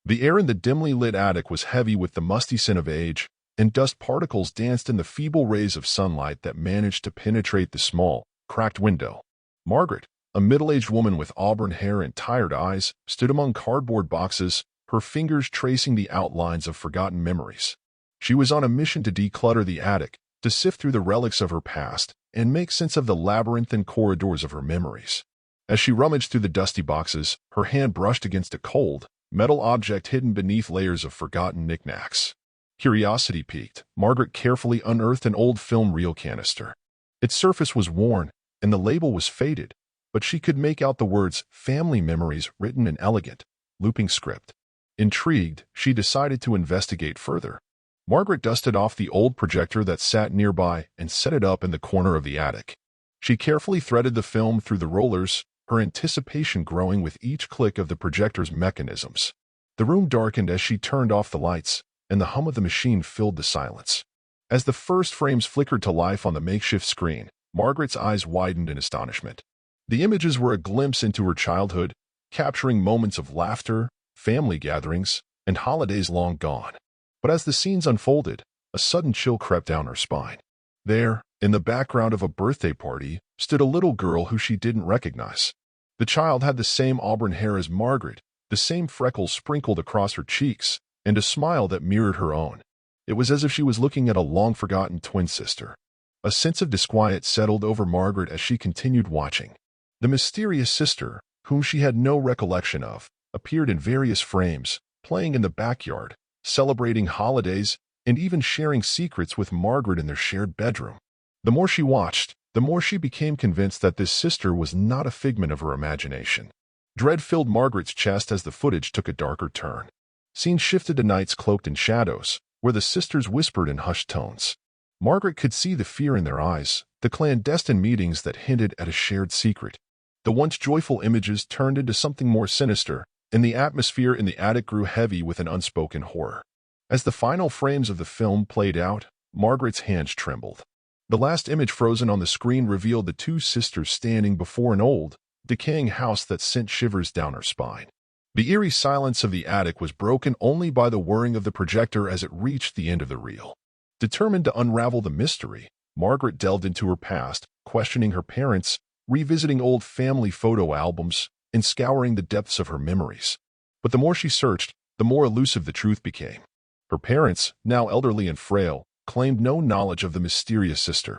The air in the dimly lit attic was heavy with the musty scent of age, and dust particles danced in the feeble rays of sunlight that managed to penetrate the small, cracked window. Margaret, a middle-aged woman with auburn hair and tired eyes, stood among cardboard boxes, her fingers tracing the outlines of forgotten memories. She was on a mission to declutter the attic, to sift through the relics of her past, and make sense of the labyrinthine corridors of her memories. As she rummaged through the dusty boxes, her hand brushed against a cold, metal object hidden beneath layers of forgotten knickknacks. Curiosity piqued. Margaret carefully unearthed an old film reel canister. Its surface was worn, and the label was faded, but she could make out the words "Family Memories" written in elegant, looping script. Intrigued, she decided to investigate further. Margaret dusted off the old projector that sat nearby and set it up in the corner of the attic. She carefully threaded the film through the rollers, her anticipation growing with each click of the projector's mechanisms. The room darkened as she turned off the lights, and the hum of the machine filled the silence. As the first frames flickered to life on the makeshift screen, Margaret's eyes widened in astonishment. The images were a glimpse into her childhood, capturing moments of laughter, family gatherings, and holidays long gone. But as the scenes unfolded, a sudden chill crept down her spine. There, in the background of a birthday party, stood a little girl who she didn't recognize. The child had the same auburn hair as Margaret, the same freckles sprinkled across her cheeks, and a smile that mirrored her own. It was as if she was looking at a long-forgotten twin sister. A sense of disquiet settled over Margaret as she continued watching. The mysterious sister, whom she had no recollection of, appeared in various frames, playing in the backyard, celebrating holidays, and even sharing secrets with Margaret in their shared bedroom. The more she watched, the more she became convinced that this sister was not a figment of her imagination. Dread filled Margaret's chest as the footage took a darker turn. Scenes shifted to nights cloaked in shadows, where the sisters whispered in hushed tones. Margaret could see the fear in their eyes, the clandestine meetings that hinted at a shared secret. The once joyful images turned into something more sinister, and the atmosphere in the attic grew heavy with an unspoken horror. As the final frames of the film played out, Margaret's hands trembled. The last image frozen on the screen revealed the two sisters standing before an old, decaying house that sent shivers down her spine. The eerie silence of the attic was broken only by the whirring of the projector as it reached the end of the reel. Determined to unravel the mystery, Margaret delved into her past, questioning her parents, revisiting old family photo albums, and scouring the depths of her memories. But the more she searched, the more elusive the truth became. Her parents, now elderly and frail, claimed no knowledge of the mysterious sister.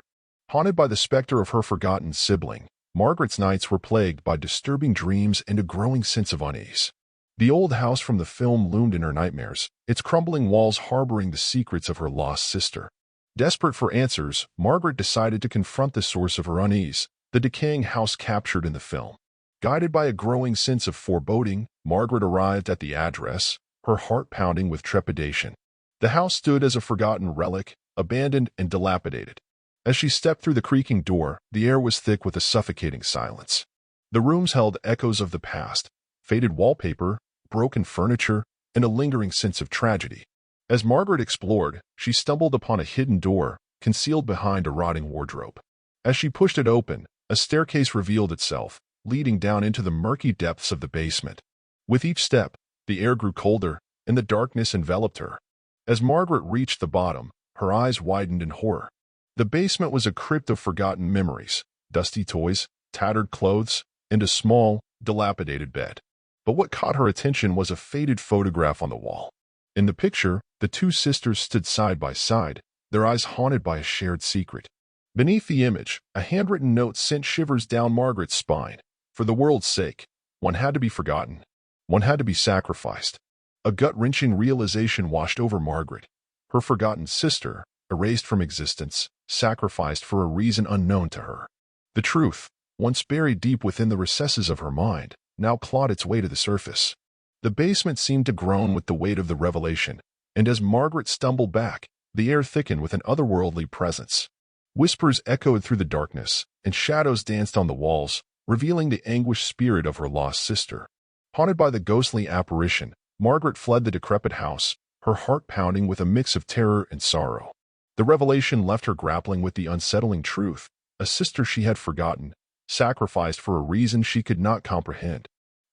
Haunted by the specter of her forgotten sibling, Margaret's nights were plagued by disturbing dreams and a growing sense of unease. The old house from the film loomed in her nightmares, its crumbling walls harboring the secrets of her lost sister. Desperate for answers, Margaret decided to confront the source of her unease, the decaying house captured in the film. Guided by a growing sense of foreboding, Margaret arrived at the address, her heart pounding with trepidation. The house stood as a forgotten relic, abandoned and dilapidated. As she stepped through the creaking door, the air was thick with a suffocating silence. The rooms held echoes of the past, faded wallpaper, broken furniture, and a lingering sense of tragedy. As Margaret explored, she stumbled upon a hidden door, concealed behind a rotting wardrobe. As she pushed it open, a staircase revealed itself, leading down into the murky depths of the basement. With each step, the air grew colder, and the darkness enveloped her. As Margaret reached the bottom, her eyes widened in horror. The basement was a crypt of forgotten memories, dusty toys, tattered clothes, and a small, dilapidated bed. But what caught her attention was a faded photograph on the wall. In the picture, the two sisters stood side by side, their eyes haunted by a shared secret. Beneath the image, a handwritten note sent shivers down Margaret's spine. For the world's sake, one had to be forgotten. One had to be sacrificed. A gut-wrenching realization washed over Margaret. Her forgotten sister, erased from existence, sacrificed for a reason unknown to her. The truth, once buried deep within the recesses of her mind, now clawed its way to the surface. The basement seemed to groan with the weight of the revelation, and as Margaret stumbled back, the air thickened with an otherworldly presence. Whispers echoed through the darkness, and shadows danced on the walls, revealing the anguished spirit of her lost sister. Haunted by the ghostly apparition, Margaret fled the decrepit house, her heart pounding with a mix of terror and sorrow. The revelation left her grappling with the unsettling truth, a sister she had forgotten, sacrificed for a reason she could not comprehend.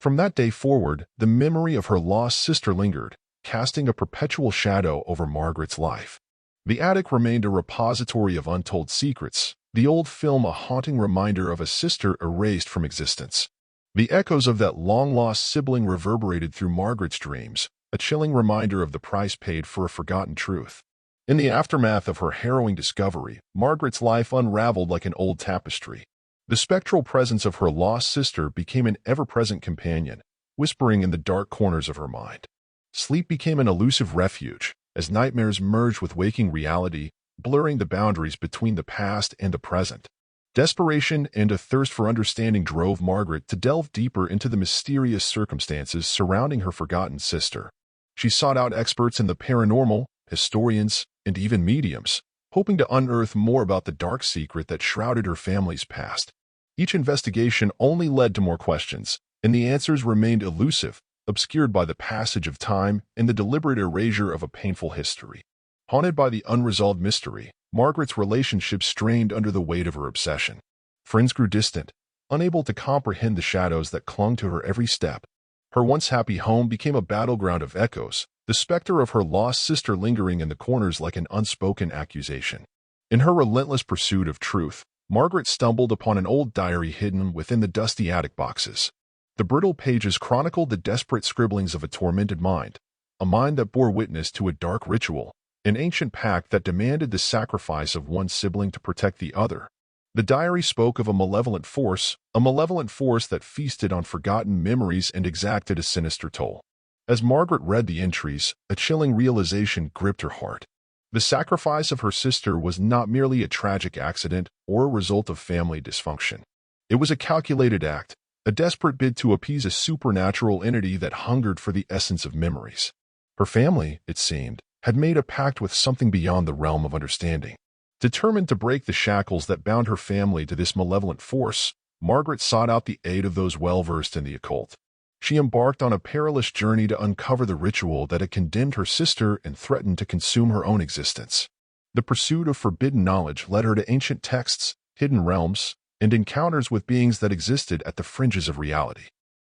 From that day forward, the memory of her lost sister lingered, casting a perpetual shadow over Margaret's life. The attic remained a repository of untold secrets, the old film a haunting reminder of a sister erased from existence. The echoes of that long-lost sibling reverberated through Margaret's dreams, a chilling reminder of the price paid for a forgotten truth. In the aftermath of her harrowing discovery, Margaret's life unraveled like an old tapestry. The spectral presence of her lost sister became an ever-present companion, whispering in the dark corners of her mind. Sleep became an elusive refuge, as nightmares merged with waking reality, blurring the boundaries between the past and the present. Desperation and a thirst for understanding drove Margaret to delve deeper into the mysterious circumstances surrounding her forgotten sister. She sought out experts in the paranormal, historians, and even mediums, hoping to unearth more about the dark secret that shrouded her family's past. Each investigation only led to more questions, and the answers remained elusive, obscured by the passage of time and the deliberate erasure of a painful history. Haunted by the unresolved mystery, Margaret's relationships strained under the weight of her obsession. Friends grew distant, unable to comprehend the shadows that clung to her every step. Her once happy home became a battleground of echoes, the specter of her lost sister lingering in the corners like an unspoken accusation. In her relentless pursuit of truth, Margaret stumbled upon an old diary hidden within the dusty attic boxes. The brittle pages chronicled the desperate scribblings of a tormented mind, a mind that bore witness to a dark ritual, an ancient pact that demanded the sacrifice of one sibling to protect the other. The diary spoke of a malevolent force that feasted on forgotten memories and exacted a sinister toll. As Margaret read the entries, a chilling realization gripped her heart. The sacrifice of her sister was not merely a tragic accident or a result of family dysfunction. It was a calculated act, a desperate bid to appease a supernatural entity that hungered for the essence of memories. Her family, it seemed, had made a pact with something beyond the realm of understanding. Determined to break the shackles that bound her family to this malevolent force, Margaret sought out the aid of those well-versed in the occult. She embarked on a perilous journey to uncover the ritual that had condemned her sister and threatened to consume her own existence. The pursuit of forbidden knowledge led her to ancient texts, hidden realms, and encounters with beings that existed at the fringes of reality.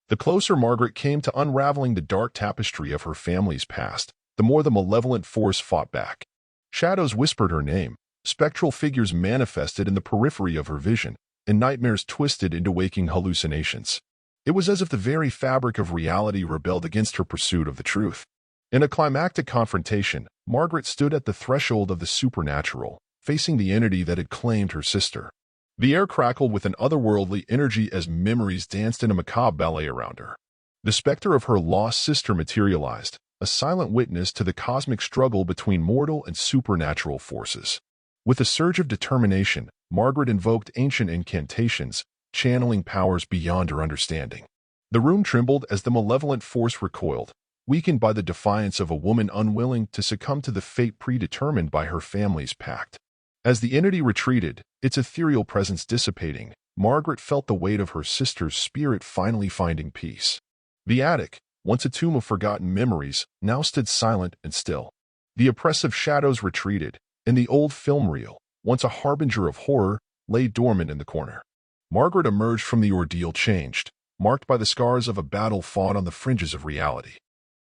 The closer Margaret came to unraveling the dark tapestry of her family's past, the more the malevolent force fought back. Shadows whispered her name, spectral figures manifested in the periphery of her vision, and nightmares twisted into waking hallucinations. It was as if the very fabric of reality rebelled against her pursuit of the truth. In a climactic confrontation, Margaret stood at the threshold of the supernatural, facing the entity that had claimed her sister. The air crackled with an otherworldly energy as memories danced in a macabre ballet around her. The specter of her lost sister materialized, a silent witness to the cosmic struggle between mortal and supernatural forces. With a surge of determination, Margaret invoked ancient incantations, channeling powers beyond her understanding. The room trembled as the malevolent force recoiled, weakened by the defiance of a woman unwilling to succumb to the fate predetermined by her family's pact. As the entity retreated, its ethereal presence dissipating, Margaret felt the weight of her sister's spirit finally finding peace. The attic, once a tomb of forgotten memories, now stood silent and still. The oppressive shadows retreated, and the old film reel, once a harbinger of horror, lay dormant in the corner. Margaret emerged from the ordeal changed, marked by the scars of a battle fought on the fringes of reality.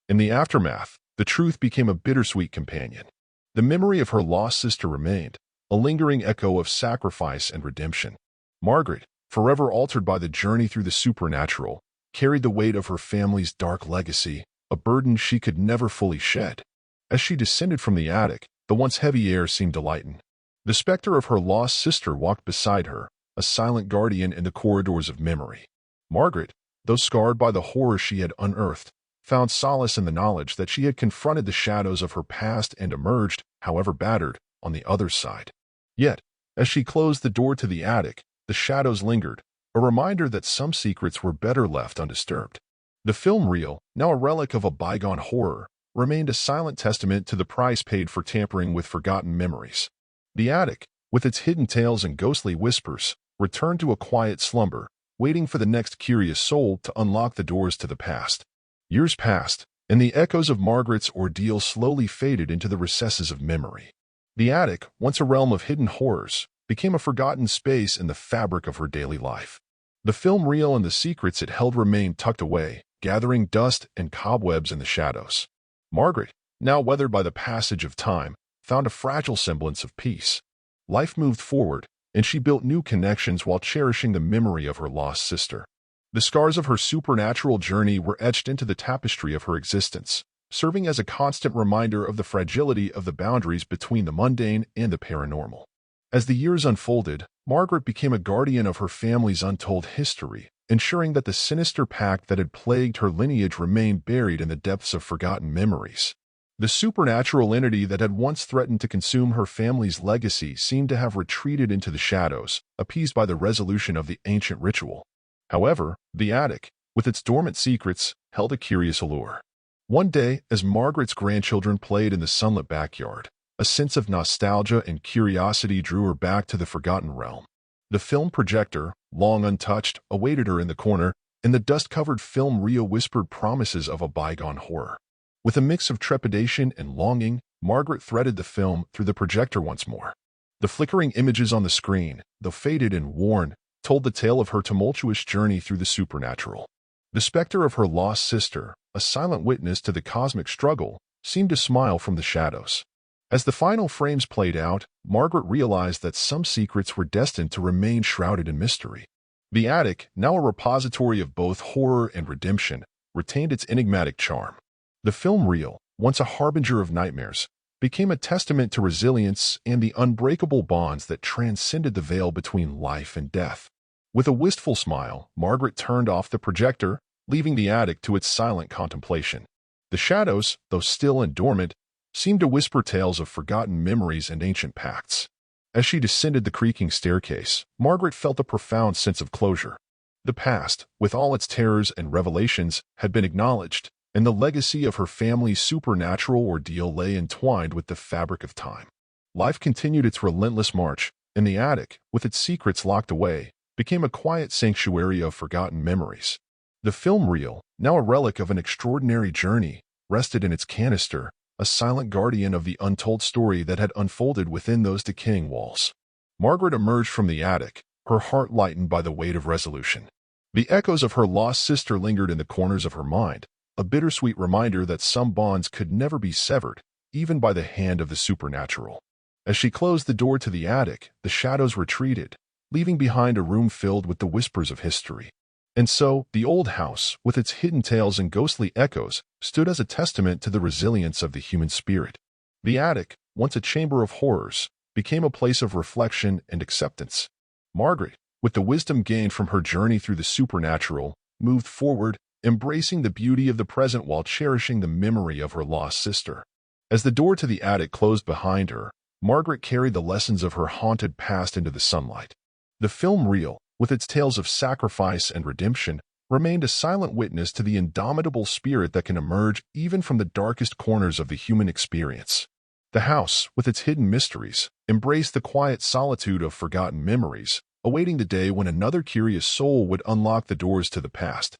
In the aftermath, the truth became a bittersweet companion. The memory of her lost sister remained, a lingering echo of sacrifice and redemption. Margaret, forever altered by the journey through the supernatural, carried the weight of her family's dark legacy, a burden she could never fully shed. As she descended from the attic, the once heavy air seemed to lighten. The specter of her lost sister walked beside her, a silent guardian in the corridors of memory. Margaret, though scarred by the horror she had unearthed, found solace in the knowledge that she had confronted the shadows of her past and emerged, however battered, on the other side. Yet, as she closed the door to the attic, the shadows lingered, a reminder that some secrets were better left undisturbed. The film reel, now a relic of a bygone horror, remained a silent testament to the price paid for tampering with forgotten memories. The attic, with its hidden tales and ghostly whispers, returned to a quiet slumber, waiting for the next curious soul to unlock the doors to the past. Years passed, and the echoes of Margaret's ordeal slowly faded into the recesses of memory. The attic, once a realm of hidden horrors, became a forgotten space in the fabric of her daily life. The film reel and the secrets it held remained tucked away, gathering dust and cobwebs in the shadows. Margaret, now weathered by the passage of time, found a fragile semblance of peace. Life moved forward, and she built new connections while cherishing the memory of her lost sister. The scars of her supernatural journey were etched into the tapestry of her existence, serving as a constant reminder of the fragility of the boundaries between the mundane and the paranormal. As the years unfolded, Margaret became a guardian of her family's untold history, ensuring that the sinister pact that had plagued her lineage remained buried in the depths of forgotten memories. The supernatural entity that had once threatened to consume her family's legacy seemed to have retreated into the shadows, appeased by the resolution of the ancient ritual. However, the attic, with its dormant secrets, held a curious allure. One day, as Margaret's grandchildren played in the sunlit backyard, a sense of nostalgia and curiosity drew her back to the forgotten realm. The film projector, long untouched, awaited her in the corner, and the dust-covered film reel whispered promises of a bygone horror. With a mix of trepidation and longing, Margaret threaded the film through the projector once more. The flickering images on the screen, though faded and worn, told the tale of her tumultuous journey through the supernatural. The specter of her lost sister, a silent witness to the cosmic struggle, seemed to smile from the shadows. As the final frames played out, Margaret realized that some secrets were destined to remain shrouded in mystery. The attic, now a repository of both horror and redemption, retained its enigmatic charm. The film reel, once a harbinger of nightmares, became a testament to resilience and the unbreakable bonds that transcended the veil between life and death. With a wistful smile, Margaret turned off the projector, leaving the attic to its silent contemplation. The shadows, though still and dormant, seemed to whisper tales of forgotten memories and ancient pacts. As she descended the creaking staircase, Margaret felt a profound sense of closure. The past, with all its terrors and revelations, had been acknowledged, and the legacy of her family's supernatural ordeal lay entwined with the fabric of time. Life continued its relentless march, and the attic, with its secrets locked away, became a quiet sanctuary of forgotten memories. The film reel, now a relic of an extraordinary journey, rested in its canister, a silent guardian of the untold story that had unfolded within those decaying walls. Margaret emerged from the attic, her heart lightened by the weight of resolution. The echoes of her lost sister lingered in the corners of her mind, a bittersweet reminder that some bonds could never be severed, even by the hand of the supernatural. As she closed the door to the attic, the shadows retreated, leaving behind a room filled with the whispers of history. And so, the old house, with its hidden tales and ghostly echoes, stood as a testament to the resilience of the human spirit. The attic, once a chamber of horrors, became a place of reflection and acceptance. Margaret, with the wisdom gained from her journey through the supernatural, moved forward, embracing the beauty of the present while cherishing the memory of her lost sister. As the door to the attic closed behind her, Margaret carried the lessons of her haunted past into the sunlight. The film reel, with its tales of sacrifice and redemption, remained a silent witness to the indomitable spirit that can emerge even from the darkest corners of the human experience. The house, with its hidden mysteries, embraced the quiet solitude of forgotten memories, awaiting the day when another curious soul would unlock the doors to the past.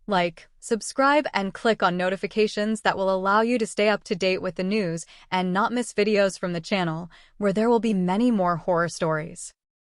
Like, subscribe, and click on notifications that will allow you to stay up to date with the news and not miss videos from the channel, where there will be many more horror stories.